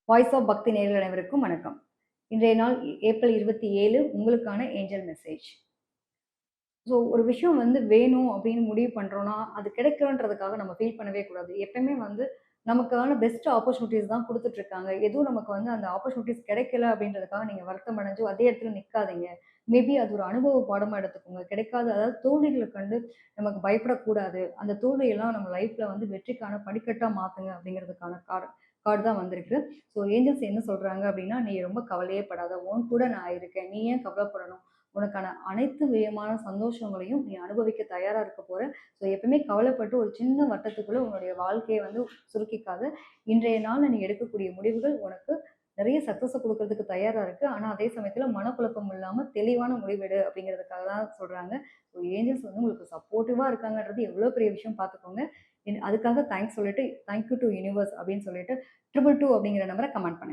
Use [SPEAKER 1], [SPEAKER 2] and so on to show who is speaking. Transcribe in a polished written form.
[SPEAKER 1] Voice of பக்தி நேயர்கள் அனைவருக்கும் வணக்கம். இன்றைய நாள் ஏப்ரல் 27 உங்களுக்கான ஏஞ்சல் மெசேஜ். ஒரு விஷயம் வேணும் அப்படின்னு முடிவு பண்றோம்னா, அது கிடைக்கலன்றதுக்காக நம்ம ஃபீல் பண்ணவே கூடாது. எப்பயுமே நமக்கான பெஸ்ட் ஆப்பர்ச்சுனிட்டீஸ் தான் குடுத்துட்டு இருக்காங்க. எதுவும் நமக்கு அந்த ஆப்பர்ச்சுனிட்டீஸ் கிடைக்கல அப்படின்றதுக்காக நீங்க வருத்தம் அடைஞ்சு அதே இடத்துல நிக்காதீங்க. மேபி அது ஒரு அனுபவ பாடமா எடுத்துக்கோங்க. கிடைக்காத அதாவது தோல்விகள கண்டு நமக்கு பயப்படக்கூடாது. அந்த தோல்வியெல்லாம் நம்ம லைஃப்ல வெற்றிக்கான படிக்கட்டா மாத்துங்க அப்படிங்கிறதுக்கான கார்டு தான் வந்திருக்கு. ஏஞ்சல்ஸ் என்ன சொல்றாங்க அப்படின்னா, "நீ ரொம்ப கவலையே படாத. உன் கூட நான் இருக்கேன். நீ ஏன் கவலைப்படணும்? உனக்கான அனைத்து விதமான சந்தோஷங்களையும் நீ அனுபவிக்க தயாரா இருக்க போற. எப்பவுமே கவலைப்பட்டு ஒரு சின்ன வட்டத்துக்குள்ள உன்னுடைய வாழ்க்கைய சுருக்கிக்காத. இன்றைய நாள்ல நீ எடுக்கக்கூடிய முடிவுகள் உனக்கு நிறைய சக்சஸ குடுக்கறதுக்கு தயாரா இருக்கு. ஆனா, அதே சமயத்துல மனக்குழப்பம் இல்லாம தெளிவான முடிவெடு அப்படிங்கிறதுக்காக தான் சொல்றாங்க. ஏஞ்சல்ஸ் உங்களுக்கு சப்போர்ட்டிவா இருக்காங்கன்றது எவ்வளோ பெரிய விஷயம் பார்த்துக்கோங்க. அதுக்காக தேங்க்ஸ் சொல்லிட்டு, தேங்க் யூ டூ யூனிவர்ஸ் அப்படின்னு சொல்லிட்டு 222 அப்படிங்கிற நம்பர கமெண்ட் பண்ணுங்க.